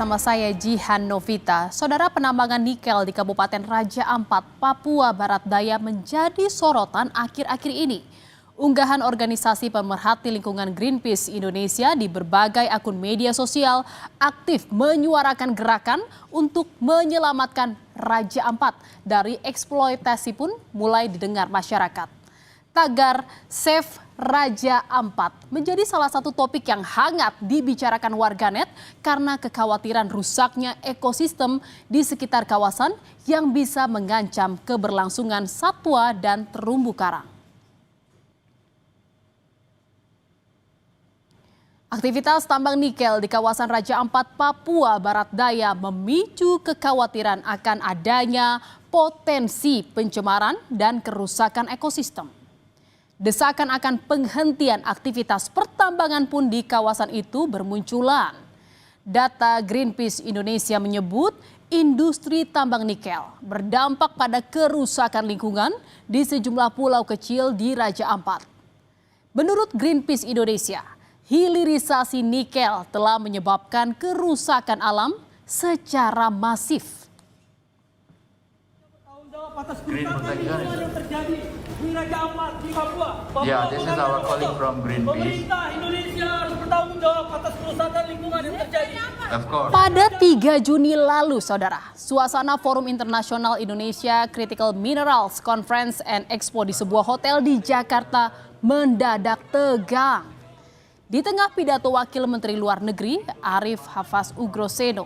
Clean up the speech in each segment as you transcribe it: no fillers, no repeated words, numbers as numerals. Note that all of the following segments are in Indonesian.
Sama saya Jihan Novita. Saudara, penambangan nikel di Kabupaten Raja Ampat, Papua Barat Daya menjadi sorotan akhir-akhir ini. Unggahan organisasi pemerhati lingkungan Greenpeace Indonesia di berbagai akun media sosial aktif menyuarakan gerakan untuk menyelamatkan Raja Ampat dari eksploitasi pun mulai didengar masyarakat. Tagar Save Raja Ampat menjadi salah satu topik yang hangat dibicarakan warganet karena kekhawatiran rusaknya ekosistem di sekitar kawasan yang bisa mengancam keberlangsungan satwa dan terumbu karang. Aktivitas tambang nikel di kawasan Raja Ampat, Papua Barat Daya memicu kekhawatiran akan adanya potensi pencemaran dan kerusakan ekosistem. Desakan akan penghentian aktivitas pertambangan pun di kawasan itu bermunculan. Data Greenpeace Indonesia menyebut industri tambang nikel berdampak pada kerusakan lingkungan di sejumlah pulau kecil di Raja Ampat. Menurut Greenpeace Indonesia, hilirisasi nikel telah menyebabkan kerusakan alam secara masif. Atas kerusakan yang terjadi di Raja Ampat di Papua. Yeah, this is our colleague from Greenpeace. Pemerintah Indonesia harus bertanggung jawab atas kerusakan lingkungan yang terjadi. Of course. Pada 3 Juni lalu, saudara, suasana Forum Internasional Indonesia Critical Minerals Conference and Expo di sebuah hotel di Jakarta mendadak tegang. Di tengah pidato Wakil Menteri Luar Negeri Arif Hafaz Ugroseno,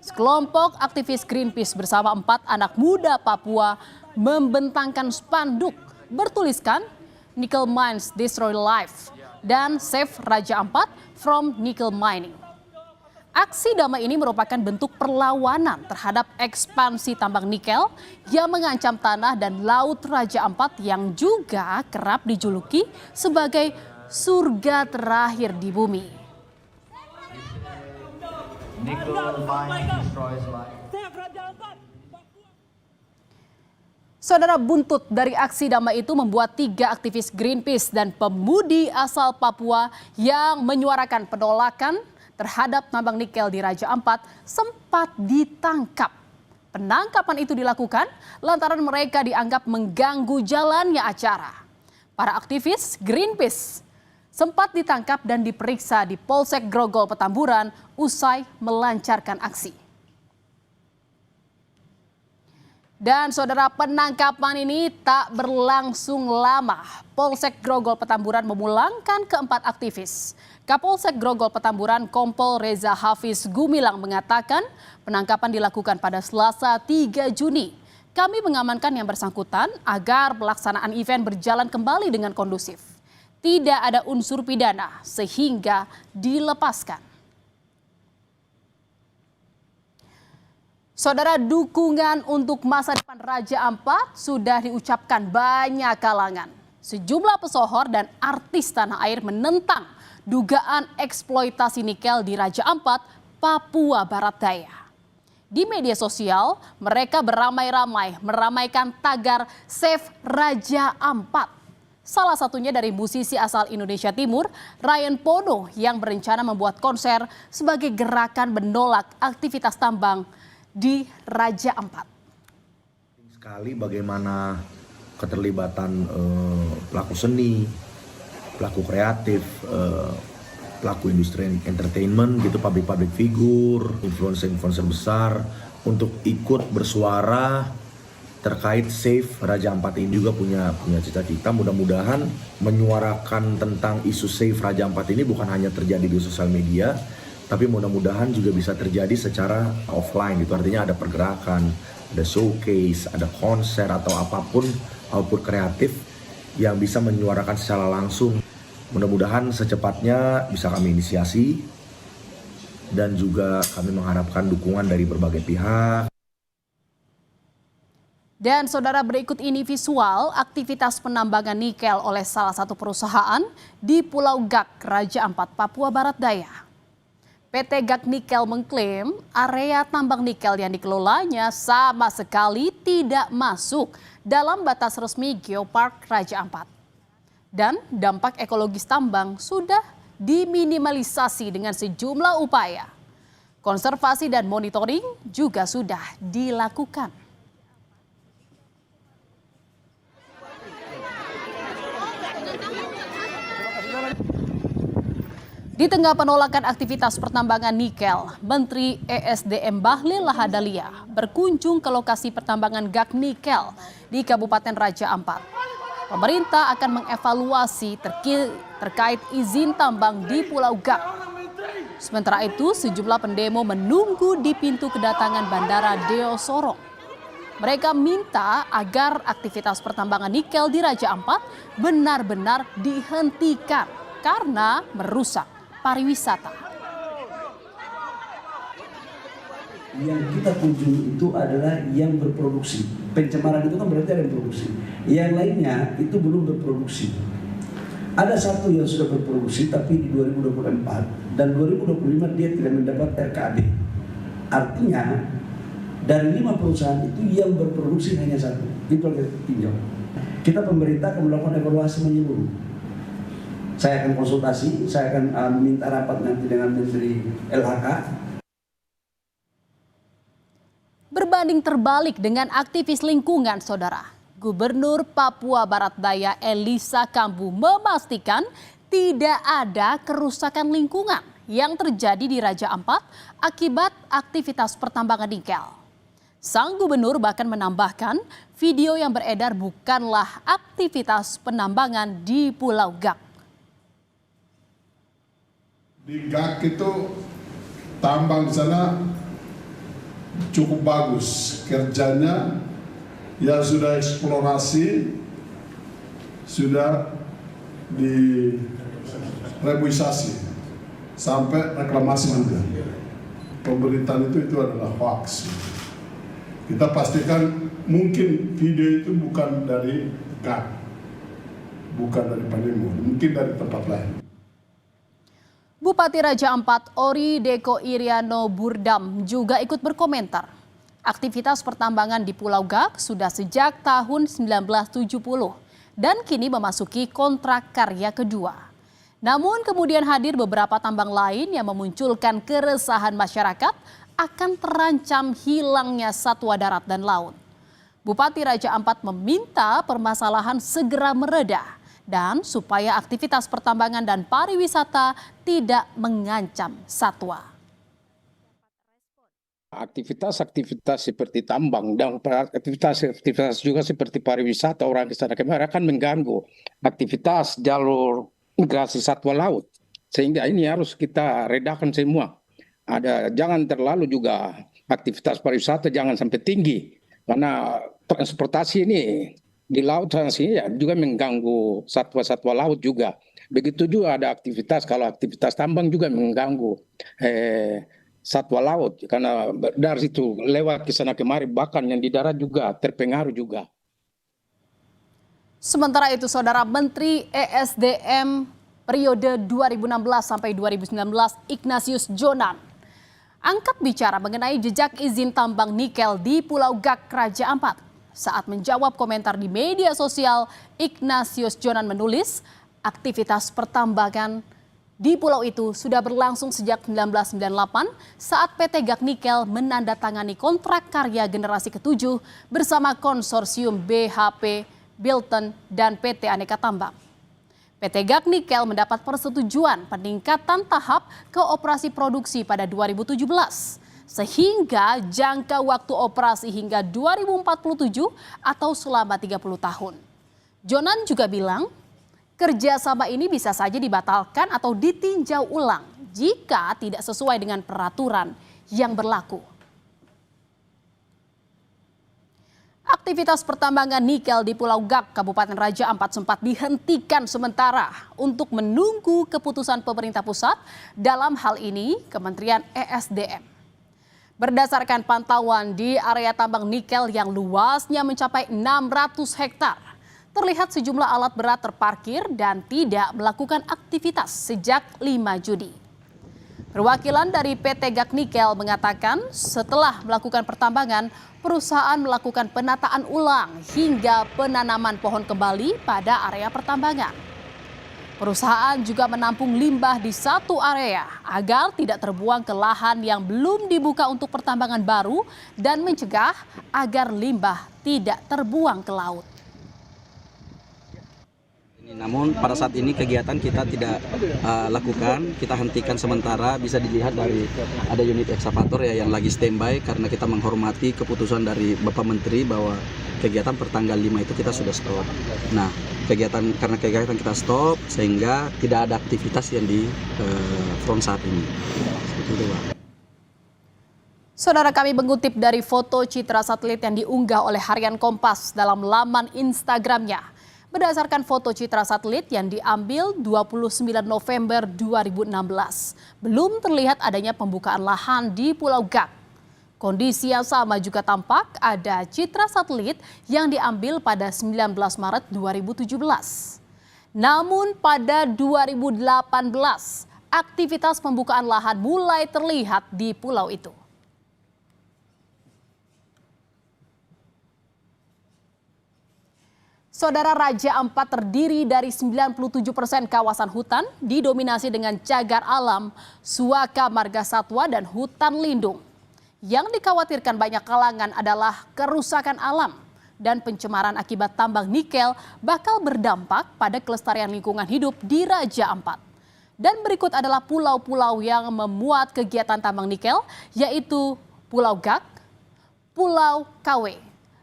sekelompok aktivis Greenpeace bersama 4 anak muda Papua membentangkan spanduk bertuliskan Nickel Mines Destroy Life dan Save Raja Ampat from Nickel Mining. Aksi damai ini merupakan bentuk perlawanan terhadap ekspansi tambang nikel yang mengancam tanah dan laut Raja Ampat yang juga kerap dijuluki sebagai surga terakhir di bumi. Nickel mine destroys life. Saudara, buntut dari aksi damai itu membuat 3 aktivis Greenpeace dan pemudi asal Papua yang menyuarakan penolakan terhadap tambang nikel di Raja Ampat sempat ditangkap. Penangkapan itu dilakukan lantaran mereka dianggap mengganggu jalannya acara. Para aktivis Greenpeace sempat ditangkap dan diperiksa di Polsek Grogol Petamburan usai melancarkan aksi. Dan saudara, penangkapan ini tak berlangsung lama. Polsek Grogol Petamburan memulangkan ke-4 aktivis. Kapolsek Grogol Petamburan Kompol Reza Hafiz Gumilang mengatakan penangkapan dilakukan pada Selasa 3 Juni. Kami mengamankan yang bersangkutan agar pelaksanaan event berjalan kembali dengan kondusif. Tidak ada unsur pidana sehingga dilepaskan. Saudara, dukungan untuk masa depan Raja Ampat sudah diucapkan banyak kalangan. Sejumlah pesohor dan artis tanah air menentang dugaan eksploitasi nikel di Raja Ampat, Papua Barat Daya. Di media sosial, mereka beramai-ramai meramaikan tagar Save Raja Ampat. Salah satunya dari musisi asal Indonesia Timur, Ryan Pono, yang berencana membuat konser sebagai gerakan menolak aktivitas tambang di Raja Ampat. Sekali bagaimana keterlibatan pelaku seni, pelaku kreatif, pelaku industri entertainment gitu, public figure, influencer besar untuk ikut bersuara terkait Save Raja Ampat ini. Juga punya cita-cita mudah-mudahan menyuarakan tentang isu Save Raja Ampat ini bukan hanya terjadi di sosial media, tapi mudah-mudahan juga bisa terjadi secara offline gitu. Artinya ada pergerakan, ada showcase, ada konser atau apapun output kreatif yang bisa menyuarakan secara langsung. Mudah-mudahan secepatnya bisa kami inisiasi dan juga kami mengharapkan dukungan dari berbagai pihak. Dan saudara, berikut ini visual aktivitas penambangan nikel oleh salah satu perusahaan di Pulau Gak, Raja Ampat, Papua Barat Daya. PT Gak Nikel mengklaim area tambang nikel yang dikelolanya sama sekali tidak masuk dalam batas resmi Geopark Raja Ampat. Dan dampak ekologis tambang sudah diminimalisasi dengan sejumlah upaya. Konservasi dan monitoring juga sudah dilakukan. Di tengah penolakan aktivitas pertambangan nikel, Menteri ESDM Bahlil Lahadalia berkunjung ke lokasi pertambangan gas nikel di Kabupaten Raja Ampat. Pemerintah akan mengevaluasi terkait izin tambang di Pulau Gak. Sementara itu, sejumlah pendemo menunggu di pintu kedatangan Bandara Deo Sorong. Mereka minta agar aktivitas pertambangan nikel di Raja Ampat benar-benar dihentikan karena merusak pariwisata. Yang kita kunjungi itu adalah yang berproduksi. Pencemaran itu kan berarti ada yang produksi. Yang lainnya itu belum berproduksi. Ada satu yang sudah berproduksi tapi di 2024 dan 2025 dia tidak mendapat RKAB. Artinya dari 5 perusahaan itu yang berproduksi hanya satu. Itu yang kita tinjau. Kita pemerintah akan melakukan evaluasi menyeluruh. Saya akan konsultasi, saya akan minta rapat nanti dengan Menteri LHK. Berbanding terbalik dengan aktivis lingkungan, saudara. Gubernur Papua Barat Daya Elisa Kambu memastikan tidak ada kerusakan lingkungan yang terjadi di Raja Ampat akibat aktivitas pertambangan nikel. Sang gubernur bahkan menambahkan video yang beredar bukanlah aktivitas penambangan di Pulau Gak. Di Gak itu tambang di sana cukup bagus kerjanya, ya sudah eksplorasi, sudah direbuisasi sampai reklamasi juga. Pemberitaan itu adalah hoax. Kita pastikan mungkin video itu bukan dari Gak, bukan dari Panimo, mungkin dari tempat lain. Bupati Raja Ampat Ori Deko Iriano Burdam juga ikut berkomentar. Aktivitas pertambangan di Pulau Gak sudah sejak tahun 1970 dan kini memasuki kontrak karya kedua. Namun kemudian hadir beberapa tambang lain yang memunculkan keresahan masyarakat akan terancam hilangnya satwa darat dan laut. Bupati Raja Ampat meminta permasalahan segera mereda dan supaya aktivitas pertambangan dan pariwisata tidak mengancam satwa. Aktivitas-aktivitas seperti tambang dan aktivitas juga seperti pariwisata orang ke sana kemari akan mengganggu aktivitas jalur migrasi satwa laut. Sehingga ini harus kita redakan semua. Jangan terlalu juga aktivitas pariwisata jangan sampai tinggi karena transportasi ini di laut ya, juga mengganggu satwa-satwa laut juga. Begitu juga ada aktivitas, kalau aktivitas tambang juga mengganggu satwa laut. Karena dari situ lewat ke sana kemari, bahkan yang di darat juga terpengaruh juga. Sementara itu, Saudara, Menteri ESDM periode 2016 sampai 2019 Ignatius Jonan angkat bicara mengenai jejak izin tambang nikel di Pulau Gak, Raja Ampat. Saat menjawab komentar di media sosial, Ignatius Jonan menulis, aktivitas pertambangan di pulau itu sudah berlangsung sejak 1998 saat PT Gak Nikel menandatangani kontrak karya generasi ke-7 bersama konsorsium BHP, Bilton, dan PT Aneka Tambang. PT Gak Nikel mendapat persetujuan peningkatan tahap ke operasi produksi pada 2017. Sehingga jangka waktu operasi hingga 2047 atau selama 30 tahun. Jonan juga bilang, kerjasama ini bisa saja dibatalkan atau ditinjau ulang jika tidak sesuai dengan peraturan yang berlaku. Aktivitas pertambangan nikel di Pulau Gak, Kabupaten Raja Ampat sempat dihentikan sementara untuk menunggu keputusan pemerintah pusat, dalam hal ini Kementerian ESDM. Berdasarkan pantauan di area tambang nikel yang luasnya mencapai 600 hektar, terlihat sejumlah alat berat terparkir dan tidak melakukan aktivitas sejak 5 Juni. Perwakilan dari PT Gak Nikel mengatakan setelah melakukan pertambangan, perusahaan melakukan penataan ulang hingga penanaman pohon kembali pada area pertambangan. Perusahaan juga menampung limbah di satu area agar tidak terbuang ke lahan yang belum dibuka untuk pertambangan baru dan mencegah agar limbah tidak terbuang ke laut. Namun pada saat ini kegiatan kita tidak lakukan, kita hentikan sementara. Bisa dilihat dari ada unit ekskavator ya yang lagi standby karena kita menghormati keputusan dari Bapak Menteri bahwa kegiatan per tanggal 5 itu kita sudah stop. Nah, karena kegiatan kita stop sehingga tidak ada aktivitas yang di front saat ini. Seperti itu, Pak. Saudara, kami mengutip dari foto citra satelit yang diunggah oleh Harian Kompas dalam laman Instagramnya. Berdasarkan foto citra satelit yang diambil 29 November 2016, belum terlihat adanya pembukaan lahan di Pulau Gak. Kondisi yang sama juga tampak ada citra satelit yang diambil pada 19 Maret 2017. Namun pada 2018, aktivitas pembukaan lahan mulai terlihat di pulau itu. Saudara, Raja Ampat terdiri dari 97% kawasan hutan didominasi dengan cagar alam, suaka marga satwa dan hutan lindung. Yang dikhawatirkan banyak kalangan adalah kerusakan alam dan pencemaran akibat tambang nikel bakal berdampak pada kelestarian lingkungan hidup di Raja Ampat. Dan berikut adalah pulau-pulau yang memuat kegiatan tambang nikel, yaitu Pulau Gak, Pulau Kawe,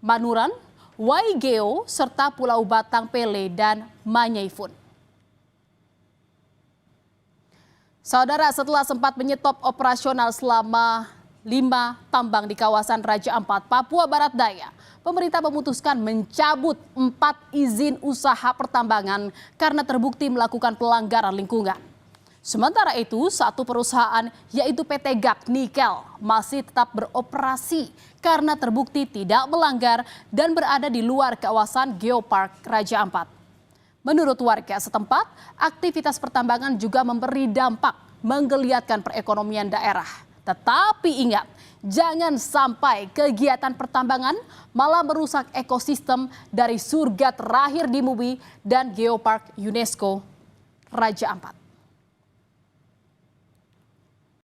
Manuran, Waigeo, serta Pulau Batang Pele dan Manyaifun. Saudara, setelah sempat menyetop operasional selama 5 tambang di kawasan Raja Ampat, Papua Barat Daya, pemerintah memutuskan mencabut 4 izin usaha pertambangan karena terbukti melakukan pelanggaran lingkungan. Sementara itu, satu perusahaan yaitu PT Gak Nikel masih tetap beroperasi karena terbukti tidak melanggar dan berada di luar kawasan Geopark Raja Ampat. Menurut warga setempat, aktivitas pertambangan juga memberi dampak menggeliatkan perekonomian daerah. Tetapi ingat, jangan sampai kegiatan pertambangan malah merusak ekosistem dari surga terakhir di bumi dan Geopark UNESCO Raja Ampat.